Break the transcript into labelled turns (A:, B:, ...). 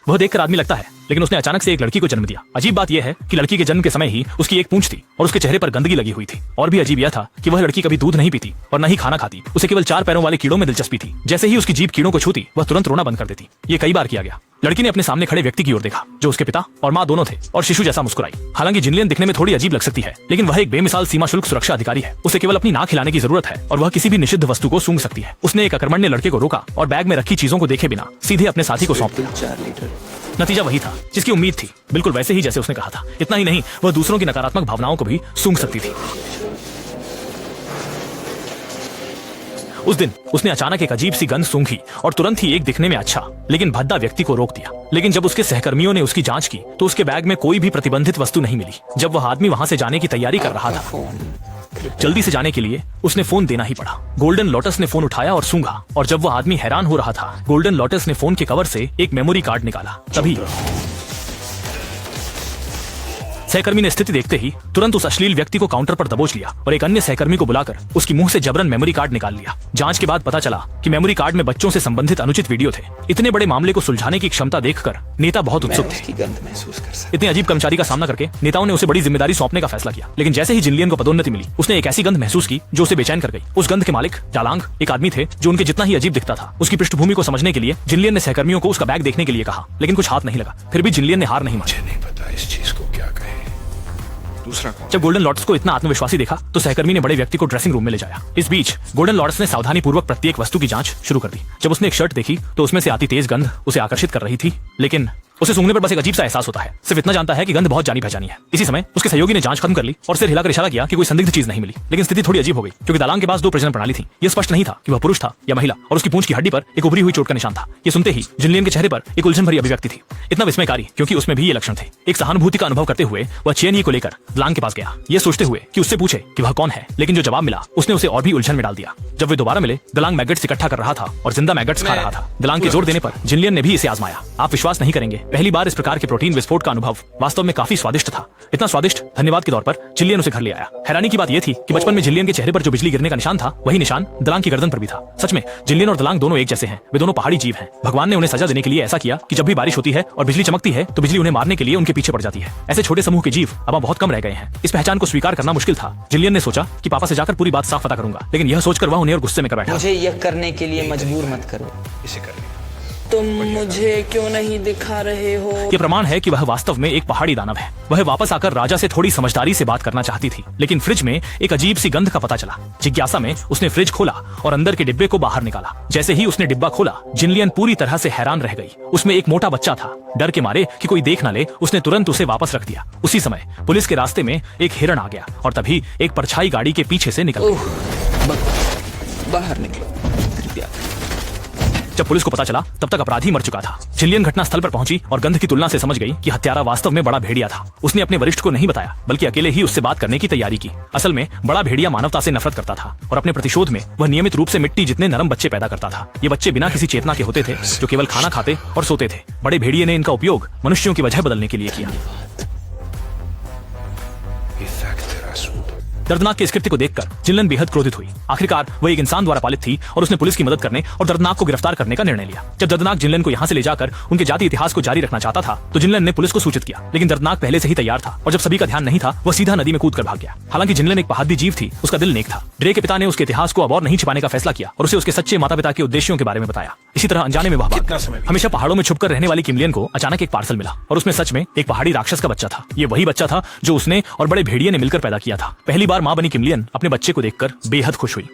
A: वह देखकर आदमी लगता है, लेकिन उसने अचानक से एक लड़की को जन्म दिया। अजीब बात यह है कि लड़की के जन्म के समय ही उसकी एक पूंछ थी और उसके चेहरे पर गंदगी लगी हुई थी। और भी अजीब यह था कि वह लड़की कभी दूध नहीं पीती और न ही खाना खाती। उसे केवल 4 पैरों वाले कीड़ों में दिलचस्पी थी। जैसे ही उसकी जीभ कीड़ों को छूती, वह तुरंत रोना बंद कर देती। ये कई बार किया गया। लड़की ने अपने सामने खड़े व्यक्ति की ओर देखा जो उसके पिता और माँ दोनों थे और शिशु जैसा मुस्कुराई। हालांकि जिनलियन दिखने में थोड़ी अजीब लग सकती है, लेकिन वह एक बेमिसाल सीमा शुल्क सुरक्षा अधिकारी है। उसे केवल अपनी नाक हिलाने की जरूरत है और वह किसी भी निषिद्ध वस्तु को सूंघ सकती है। उसने एक अकर्मण्य लड़के को रोका और बैग में रखी चीजों को देखे बिना सीधे अपने साथी को सौंप दिया।
B: 4 लीटर।
A: नतीजा वही था जिसकी उम्मीद थी, बिल्कुल वैसे ही जैसे उसने कहा था। इतना ही नहीं, वह दूसरों की नकारात्मक भावनाओं को भी सूंघ सकती थी। उस दिन उसने अचानक एक अजीब सी गंध सूंघी और तुरंत ही एक दिखने में अच्छा लेकिन भद्दा व्यक्ति को रोक दिया। लेकिन जब उसके सहकर्मियों ने उसकी जांच की तो उसके बैग में कोई भी प्रतिबंधित वस्तु नहीं मिली। जब वह आदमी वहां से जाने की तैयारी कर रहा था, जल्दी से जाने के लिए उसने फोन देना ही पड़ा। गोल्डन लोटस ने फोन उठाया और सूंघा, और जब वह आदमी हैरान हो रहा था, गोल्डन लोटस ने फोन के कवर से एक मेमोरी कार्ड निकाला। तभी सहकर्मी ने स्थिति देखते ही तुरंत उस अश्लील व्यक्ति को काउंटर पर दबोच लिया और एक अन्य सहकर्मी को बुलाकर उसकी मुंह से जबरन मेमोरी कार्ड निकाल लिया। जांच के बाद पता चला कि मेमोरी कार्ड में बच्चों से संबंधित अनुचित वीडियो थे। इतने बड़े मामले को सुलझाने की क्षमता देखकर नेता बहुत उत्सुक थे। इतने अजीब कर्मचारी का सामना करके नेताओं ने उसे बड़ी जिम्मेदारी सौंपने का फैसला किया। लेकिन जैसे ही जिनलियन को पदोन्नति मिली, उसने एक ऐसी गंध महसूस की जो उसे बेचैन कर गई। उस गंध के मालिक जालांग एक आदमी थे जो उनके जितना ही अजीब दिखता था। उसकी पृष्ठभूमि को समझने के लिए जिनलियन ने सहकर्मियों को उसका बैग देखने के लिए कहा, लेकिन कुछ हाथ नहीं लगा। फिर भी जिनलियन ने हार नहीं मानी। जब गोल्डन लॉटस को इतना आत्मविश्वासी देखा तो सहकर्मी ने बड़े व्यक्ति को ड्रेसिंग रूम में ले जाया। इस बीच गोल्डन लॉटस ने सावधानी पूर्वक प्रत्येक वस्तु की जांच शुरू कर दी। जब उसने एक शर्ट देखी तो उसमें से आती तेज गंध उसे आकर्षित कर रही थी, लेकिन उसे सूंघने पर बस एक अजीब सा एहसास होता है। सिर्फ इतना जानता है कि गंध बहुत जानी पहचानी है। इसी समय उसके सहयोगी ने जांच खत्म कर ली और सिर हिलाकर इशारा किया कि कोई संदिग्ध चीज नहीं मिली। लेकिन स्थिति थोड़ी अजीब हो गई, क्योंकि दालांग के पास 2 प्रजनन प्रणाली थी। यह स्पष्ट नहीं था कि वह पुरुष था या महिला, और उसकी पूंछ की हड्डी पर एक उभरी हुई चोट का निशान था। ये सुनते ही जिनलियन के चेहरे पर एक उलझन भरी अभिव्यक्ति थी। इतना विस्मयकारी क्योंकि उसमें भी ये लक्षण थे। एक सहानुभूति का अनुभव करते हुए वह चेन को लेकर दालांग के पास गया, ये सोचते हुए कि उससे पूछे कि वह कौन है। लेकिन जो जवाब मिला उसने उसे और भी उलझन में डाल दिया। जब वे दोबारा मिले, दालांग मैगट्स इकट्ठा कर रहा था और जिंदा मैगट्स खा रहा था। दालांग के जोर देने पर जिनलियन ने भी इसे आजमाया। आप विश्वास नहीं करेंगे, पहली बार इस प्रकार के प्रोटीन विस्फोट का अनुभव वास्तव में काफी स्वादिष्ट था। इतना स्वादिष्ट, धन्यवाद के तौर पर जिनलियन उसे घर ले आया। हैरानी की बात यह थी कि बचपन में जिनलियन के चेहरे पर जो बिजली गिरने का निशान था, वही निशान दालांग की गर्दन पर भी था। सच में जिनलियन और दालांग दोनों एक जैसे हैं। वे दोनों पहाड़ी जीव हैं। भगवान ने उन्हें सजा देने के लिए ऐसा किया कि जब भी बारिश होती है और बिजली चमकती है तो बिजली उन्हें मारने के लिए उनके पीछे पड़ जाती है। ऐसे छोटे समूह के जीव अब बहुत कम रह गए हैं। इस पहचान को स्वीकार करना मुश्किल था। जिनलियन ने सोचा कि पापा से जाकर पूरी बात साफ पता करूंगा, लेकिन यह सोचकर वह उन्हें और गुस्से में कर बैठा।
B: मुझे यह करने के लिए मजबूर मत करो।
C: इसे करने
B: तुम मुझे क्यों नहीं दिखा रहे हो?
A: ये प्रमाण है कि वह वास्तव में एक पहाड़ी दानव है। वह वापस आकर राजा से थोड़ी समझदारी से बात करना चाहती थी, लेकिन फ्रिज में एक अजीब सी गंध का पता चला। जिज्ञासा में उसने फ्रिज खोला और अंदर के डिब्बे को बाहर निकाला। जैसे ही उसने डिब्बा खोला, जिनलियन पूरी तरह से हैरान रह गई। उसमें एक मोटा बच्चा था। डर के मारे कि कोई देख न ले, उसने तुरंत उसे वापस रख दिया। उसी समय पुलिस के रास्ते में एक हिरण आ गया और तभी एक परछाई गाड़ी के पीछे से निकल गई।
B: बाहर निकलो कृपया।
A: जब पुलिस को पता चला तब तक अपराधी मर चुका था। जिनलियन घटनास्थल पर पहुंची और गंध की तुलना से समझ गई कि हत्यारा वास्तव में बड़ा भेड़िया था। उसने अपने वरिष्ठ को नहीं बताया, बल्कि अकेले ही उससे बात करने की तैयारी की। असल में बड़ा भेड़िया मानवता से नफरत करता था और अपने प्रतिशोध में वह नियमित रूप से मिट्टी जितने नरम बच्चे पैदा करता था। ये बच्चे बिना किसी चेतना के होते थे, जो केवल खाना खाते और सोते थे। बड़े भेड़िए ने इनका उपयोग मनुष्यों की वजह बदलने के लिए किया। दर्दनाक के इस कृत्य को देखकर जिनलियन बेहद क्रोधित हुई। आखिरकार वह एक इंसान द्वारा पालित थी और उसने पुलिस की मदद करने और दर्दनाक को गिरफ्तार करने का निर्णय लिया। जब दर्दनाक जिनलियन को यहाँ से ले जाकर उनके जाति इतिहास को जारी रखना चाहता था तो जिनलियन ने पुलिस को सूचित किया, लेकिन दर्दनाक पहले से ही तैयार था और जब सभी का ध्यान नहीं था वह सीधा नदी में कूद कर भाग गया। हालांकि जिनलियन एक पहाड़ी जीव थी, उसका दिल नेक था। ड्रे के पिता ने उसके इतिहास को अब और नहीं छिपाने का फैसला किया और उसे उसके सच्चे माता पिता के उद्देश्यों के बारे में बताया। इसी तरह अनजाने में वह हमेशा पहाड़ों में छुपकर रहने वाली किमलियन को अचानक एक पार्सल मिला और उसमें सच में एक पहाड़ी राक्षस का बच्चा था। ये वही बच्चा था जो उसने और बड़े भेड़िए ने मिलकर पैदा किया था। पहली बार मां बनी किमलियन अपने बच्चे को देखकर बेहद खुश हुई।